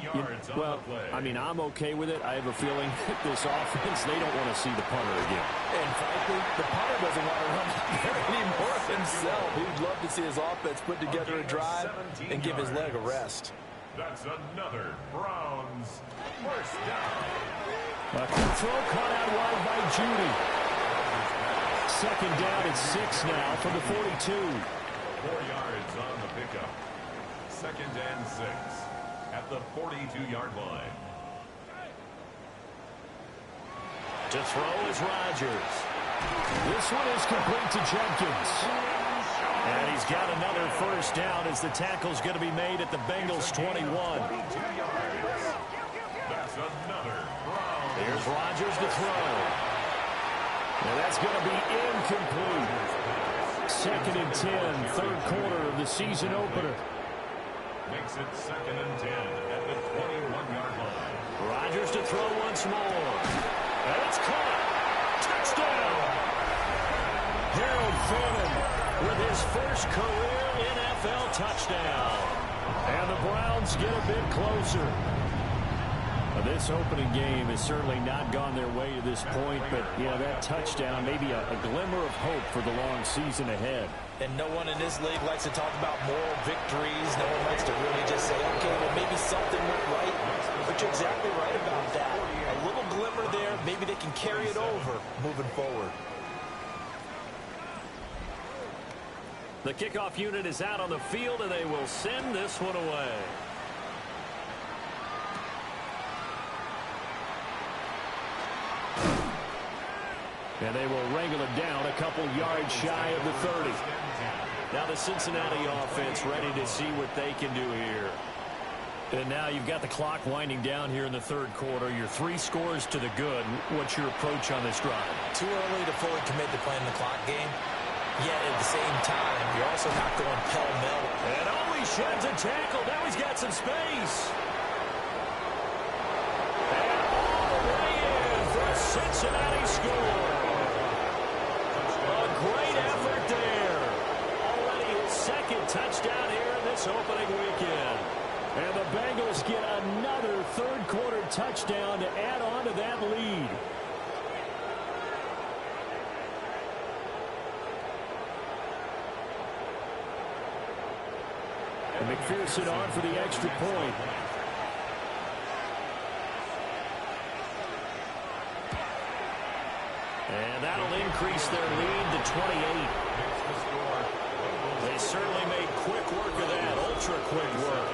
Well, I mean, I'm okay with it. I have a feeling that this offense, they don't want to see the punter again. And frankly, the punter doesn't want to run out there anymore himself. He'd love to see his offense put together a drive and give his leg a rest. That's another Browns first down. A throw caught out wide by Judy. 2nd down at 6 now from the 42. 4 yards on the pickup. 2nd and 6 at the 42-yard line. To throw is Rodgers. This one is complete to Jenkins. And he's got another first down as the tackle's going to be made at the Bengals 21. 22 yards. That's another Browns. Here's Rodgers to throw. And that's going to be incomplete. 2nd and 10, 3rd quarter of the season opener. Makes it 2nd and 10 at the 21-yard line. Rodgers to throw once more. And it's caught. Touchdown. Harold Fannin with his first career NFL touchdown. And the Browns get a bit closer. This opening game has certainly not gone their way to this point, but, that touchdown, maybe a glimmer of hope for the long season ahead. And no one in this league likes to talk about moral victories. No one likes to really just say, okay, well, maybe something went right. But you're exactly right about that. A little glimmer there. Maybe they can carry it over moving forward. The kickoff unit is out on the field, and they will send this one away. And they will wrangle it down a couple yards shy of the 30. Now the Cincinnati offense ready to see what they can do here. And now you've got the clock winding down here in the third quarter. Your 3 scores to the good. What's your approach on this drive? Too early to fully commit to playing the clock game. Yet at the same time, you're also not going pell-mell. And always sheds a tackle. Now he's got some space. And all the way in for a Cincinnati score. A great effort there. Already his second touchdown here in this opening weekend. And the Bengals get another third-quarter touchdown to add on to that lead. And McPherson on for the extra point. And that'll increase their lead to 28. They certainly made quick work of that, ultra-quick work.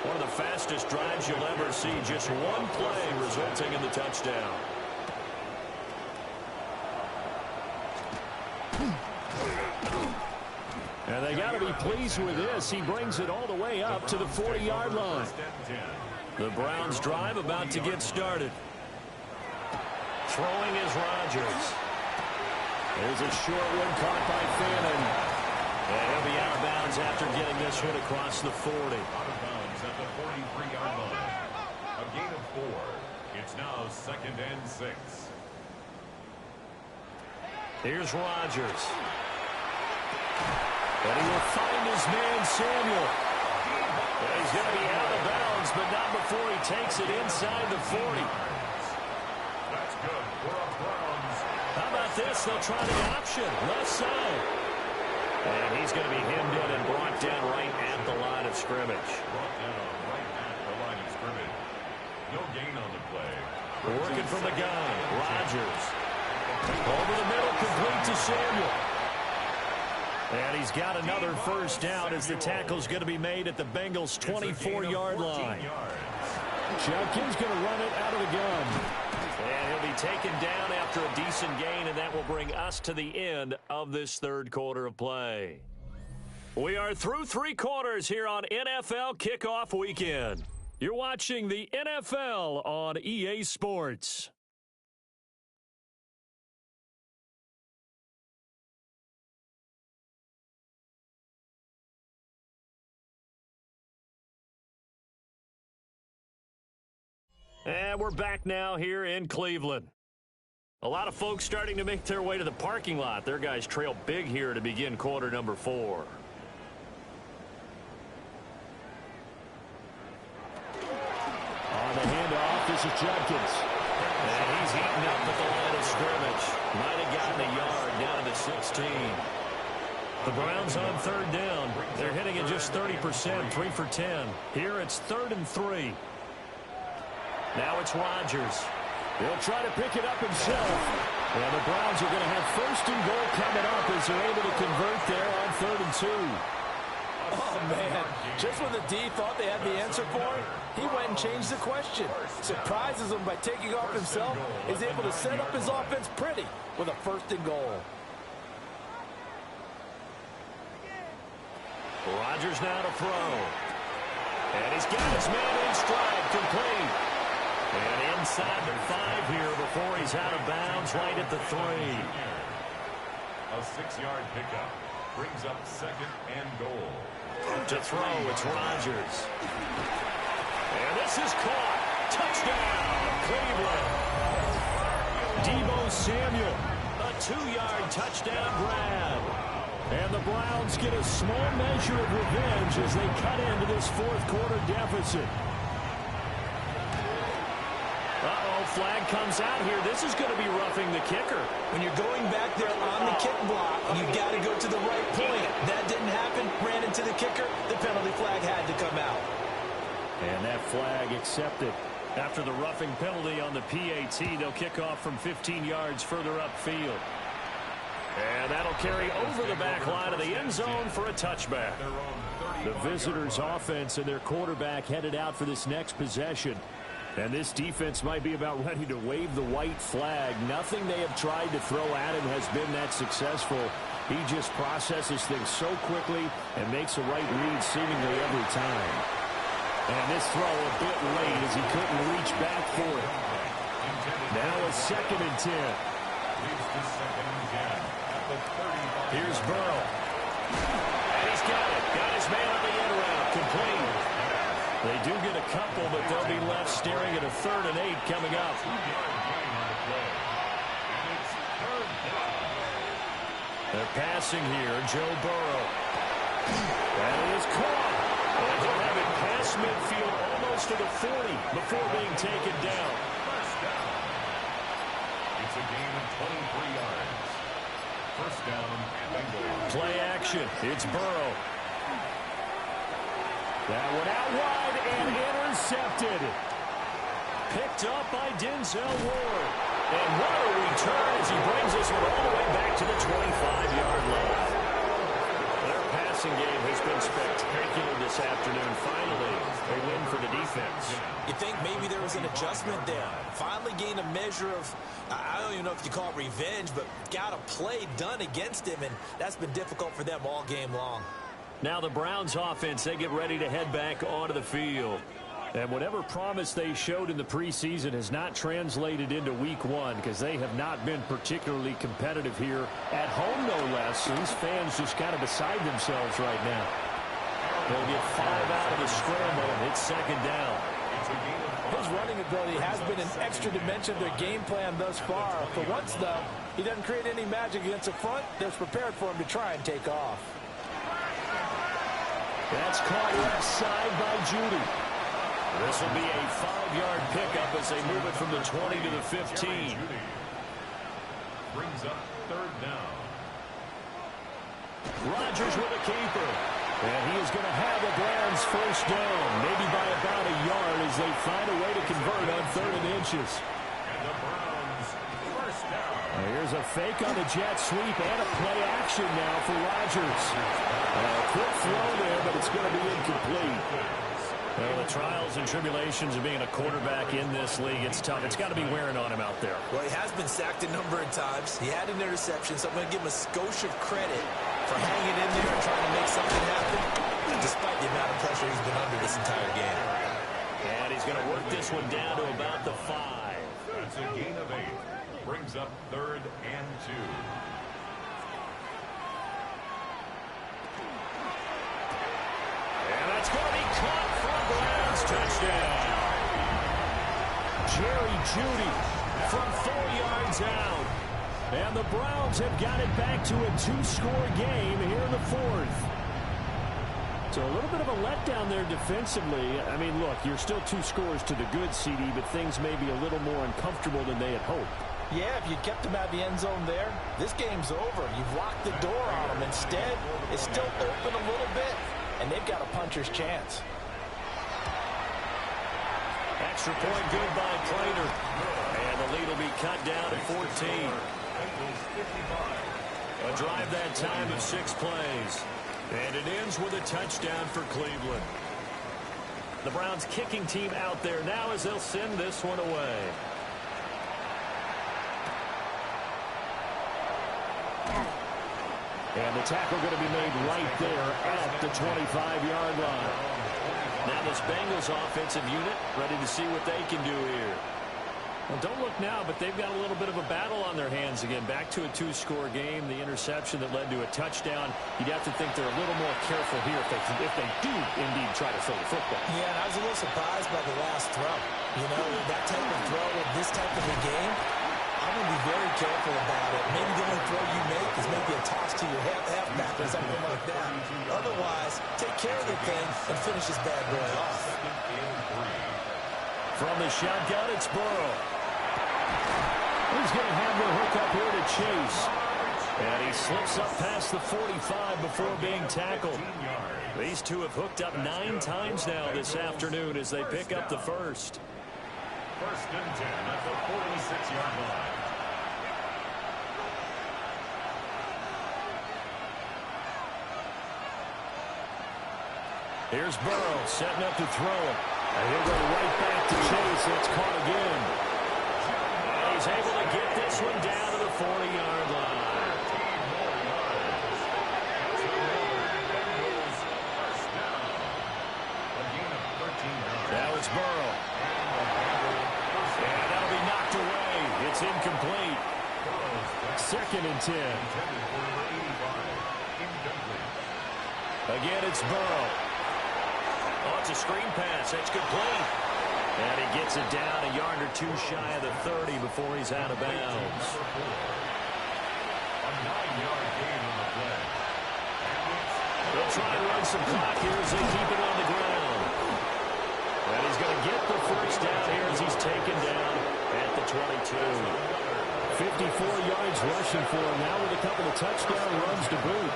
One of the fastest drives you'll ever see. Just one play resulting in the touchdown. And they got to be pleased with this. He brings it all the way up to the 40-yard line. The Browns' drive about to get started. Throwing is Rodgers. There's a short one caught by Fannin. And he'll be out of bounds after getting this one across the 40. Out of bounds at the 43-yard line. A gain of 4. It's now 2nd and 6. Here's Rodgers. And he will find his man, Samuel. And he's going to be out of bounds, but not before he takes it inside the 40. That's good for a Browns. How about this? They'll try the option, left side. And he's going to be hemmed in and brought down right at the line of scrimmage. Brought down right at the line of scrimmage. No gain on the play. Working from the gun, Rodgers. Over the middle, complete to Samuel. And he's got another first down as the tackle's going to be made at the Bengals' 24-yard line. Jenkins going to run it out of the gun. And he'll be taken down after a decent gain, and that will bring us to the end of this third quarter of play. We are through 3 quarters here on NFL Kickoff Weekend. You're watching the NFL on EA Sports. And we're back now here in Cleveland. A lot of folks starting to make their way to the parking lot. Their guys trail big here to begin quarter number 4. On the handoff, this is Jenkins. And he's eaten up at the line of scrimmage. Might have gotten a yard down to the 16. The Browns on third down. They're hitting at just 30%, 3 for 10. Here it's 3rd and 3. Now it's Rodgers. He'll try to pick it up himself. And the Browns are going to have 1st and goal coming up as they're able to convert there on 3rd and 2. Oh, man. Just when the D thought they had the answer for it, he went and changed the question. Surprises him by taking off himself. Is able to set up his offense pretty with a 1st and goal. Rodgers now to throw. And he's got his man in stride, complete. And inside the 5 here before he's out of bounds right at the 3. A 6-yard pickup brings up 2nd and goal. To throw, it's Rodgers. And this is caught. Touchdown, Cleveland. Deebo Samuel, a 2-yard touchdown grab. And the Browns get a small measure of revenge as they cut into this 4th quarter deficit. Flag comes out here. This is going to be roughing the kicker. When you're going back there on the kick block, you've got to go to the right point. That didn't happen. Ran into the kicker. The penalty flag had to come out. And that flag accepted. After the roughing penalty on the PAT, they'll kick off from 15 yards further upfield. And that'll carry over the back line of the end zone for a touchback. The visitors' offense and their quarterback headed out for this next possession. And this defense might be about ready to wave the white flag. Nothing they have tried to throw at him has been that successful. He just processes things so quickly and makes the right read seemingly every time. And this throw a bit late as he couldn't reach back for it. Now a 2nd and 10. Here's Burrow. And he's got it. Got his man on the end route. Complete. They do get a couple, but they'll be left staring at a 3rd and 8 coming up. They're passing here. Joe Burrow. That is caught. And he'll have it past midfield almost to the 40 before being taken down. It's a gain of 23 yards. First down and goal. Play action. It's Burrow. That one out wide and intercepted. Picked up by Denzel Ward. And what a return as he brings this one all the way back to the 25-yard line. Their passing game has been spectacular this afternoon. Finally, a win for the defense. You think maybe there was an adjustment there. Finally gained a measure of, I don't even know if you call it revenge, but got a play done against him, and that's been difficult for them all game long. Now the Browns offense, they get ready to head back onto the field. And whatever promise they showed in the preseason has not translated into week 1 because they have not been particularly competitive here at home, no less. These fans just kind of beside themselves right now. They'll get 5 out of the scramble, and it's 2nd down. His running ability has been an extra dimension of their game plan thus far. For once, though, he doesn't create any magic against the front. They're prepared for him to try and take off. That's caught left side by Judy. This will be a 5-yard pickup as they move it from the 20 to the 15. Brings up 3rd down. Rodgers with a keeper. And he is going to have the Browns first down, maybe by about a yard as they find a way to convert on 3rd and inches. And the Browns first down. Here's a fake on the jet sweep and a play action now for Rodgers. A quick throw there, but it's going to be incomplete. Well, the trials and tribulations of being a quarterback in this league, it's tough. It's got to be wearing on him out there. Well, he has been sacked a number of times. He had an interception, so I'm going to give him a skosh of credit for hanging in there and trying to make something happen, despite the amount of pressure he's been under this entire game. And he's going to work this one down to about the 5. That's a gain of 8. Brings up 3rd and 2. And that's going to be caught for a Browns touchdown. Jerry Jeudy from 4 yards out. And the Browns have got it back to a 2-score game here in the 4th. So a little bit of a letdown there defensively. I mean, look, you're still 2 scores to the good, CD, but things may be a little more uncomfortable than they had hoped. Yeah, if you kept them out of the end zone there, this game's over. You've locked the door on them. Instead, it's still open a little bit, and they've got a puncher's chance. Extra point good by Prater. And the lead will be cut down at 14. A drive that time of 6 plays. And it ends with a touchdown for Cleveland. The Browns kicking team out there now as they'll send this one away. And the tackle going to be made right there at the 25-yard line. Now this Bengals offensive unit ready to see what they can do here. Well, don't look now, but they've got a little bit of a battle on their hands again. Back to a 2-score game. The interception that led to a touchdown. You'd have to think they're a little more careful here if they do indeed try to throw the football. Yeah, and I was a little surprised by the last throw. You know, that type of throw with this type of a game, I'm going to be very careful about it. Maybe the only throw you make is maybe a toss to your halfback or something like that. Otherwise, take care of the thing and finish this bad boy off. From the shotgun, it's Burrow. He's going to have the hook up here to Chase. And he slips up past the 45 before being tackled. These two have hooked up 9 times now this afternoon as they pick up the first. First and 10 at the 46-yard line. Here's Burrow setting up to throw it. And he'll go right back to Chase. It's caught again. And he's able to get this one down to the 40-yard line. Now it's Burrow. And that'll be knocked away. It's incomplete. 2nd and 10. Again, it's Burrow. Oh, it's a screen pass. That's complete. And he gets it down a yard or two shy of the 30 before he's out of bounds. A 9-yard gain on the play. They'll try and run some clock here as they keep it on the ground. And he's going to get the first down here as he's taken down at the 22. 54 yards rushing for him now with a couple of touchdown runs to boot.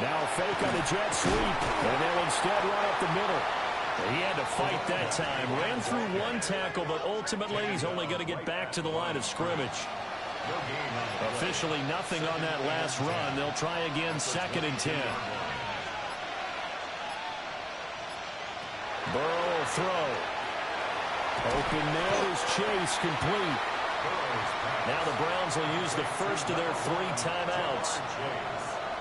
Now a fake on the jet sweep, and they'll instead run up the middle. He had to fight that time. Ran through one tackle, but ultimately he's only going to get back to the line of scrimmage. Officially nothing on that last run. They'll try again 2nd and 10. Burrow will throw. Open now is Chase, complete. Now the Browns will use the first of their 3 timeouts.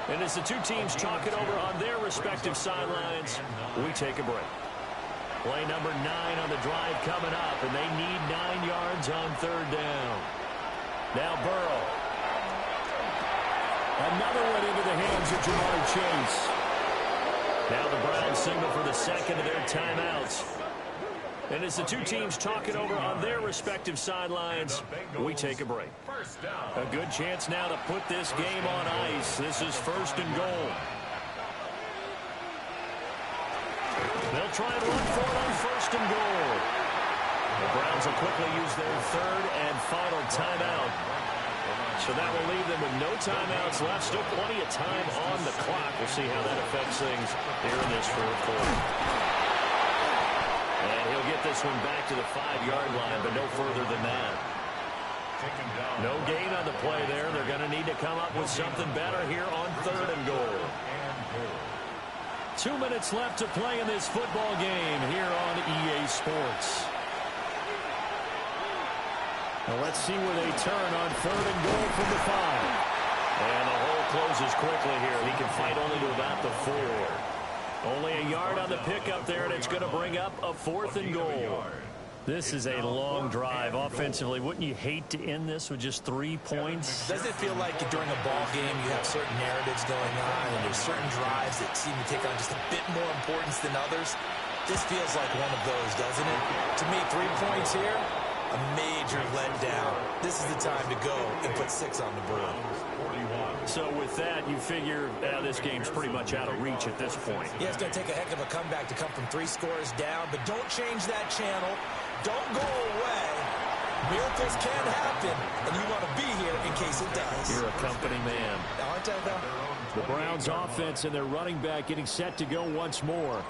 And as the two teams talk it over on their respective sidelines, we take a break. Play number 9 on the drive coming up, and they need 9 yards on 3rd down. Now Burrow. Another one into the hands of Jamar Chase. Now the Browns signal for the 2nd of their timeouts. And as the two teams talk it over on their respective sidelines, we take a break. A good chance now to put this game on ice. This is 1st and goal. They'll try and run for it on 1st and goal. The Browns will quickly use their 3rd and final timeout. So that will leave them with no timeouts left. Still plenty of time on the clock. We'll see how that affects things here in this 4th quarter. And he'll get this one back to the 5-yard line, but no further than that. No gain on the play there. They're going to need to come up with something better here on 3rd and goal. 2 minutes left to play in this football game here on EA Sports. Well, let's see where they turn on 3rd and goal from the 5. And the hole closes quickly here. He can fight only to about the 4. Only a yard on the pickup there, and it's going to bring up a 4th and goal. This is a long drive offensively. Wouldn't you hate to end this with just 3 points? Doesn't it feel like during a ball game you have certain narratives going on and there's certain drives that seem to take on just a bit more importance than others? This feels like one of those, doesn't it? To me, 3 points here, a major letdown. This is the time to go and put 6 on the board. So with that, you figure this game's pretty much out of reach at this point. Yeah, it's going to take a heck of a comeback to come from 3 scores down, but don't change that channel. Don't go away. Miracles can happen, and you want to be here in case it does. You're a company man. Aren't I, though? The Browns offense and their running back getting set to go once more.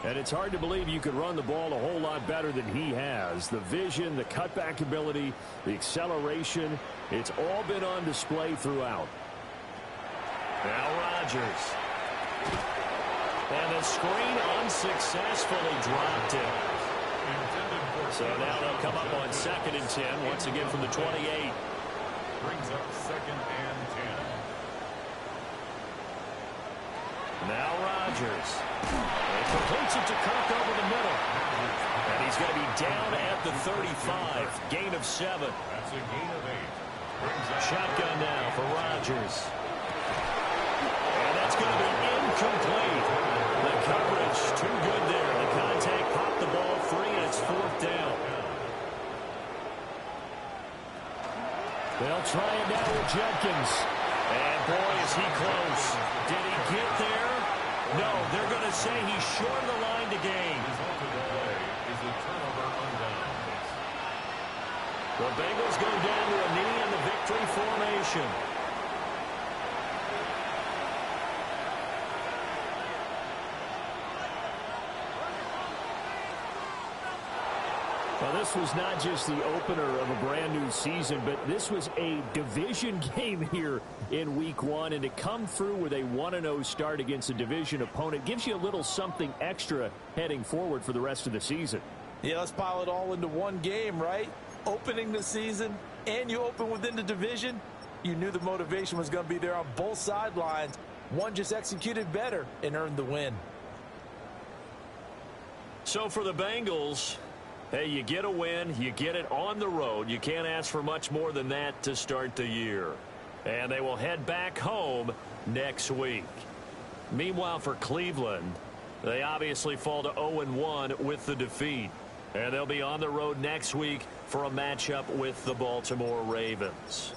And it's hard to believe you could run the ball a whole lot better than he has. The vision, the cutback ability, the acceleration, it's all been on display throughout. Now Rodgers. And the screen unsuccessfully dropped it. So now they'll come up on 2nd and 10, once again from the 28. Brings up 2nd and 10. Now Rodgers. And completes it to Kirk over the middle. And he's going to be down at the 35. Gain of 7. That's a gain of 8. Shotgun now for Rodgers. And that's going to be incomplete. The coverage too good there. The contact popped the ball free, and it's 4th down. They'll try it now with Jenkins. And boy, is he close. Did he get there? No, they're going to say he's short of the line to gain. The Bengals go down to a knee in the victory formation. Well, this was not just the opener of a brand new season, but this was a division game here in week 1. And to come through with a 1-0 start against a division opponent gives you a little something extra heading forward for the rest of the season. Yeah, let's pile it all into one game, right? Opening the season, and you open within the division. You knew the motivation was going to be there on both sidelines. One just executed better and earned the win. So for the Bengals, hey, you get a win, you get it on the road. You can't ask for much more than that to start the year. And they will head back home next week. Meanwhile, for Cleveland, they obviously fall to 0-1 with the defeat. And they'll be on the road next week for a matchup with the Baltimore Ravens.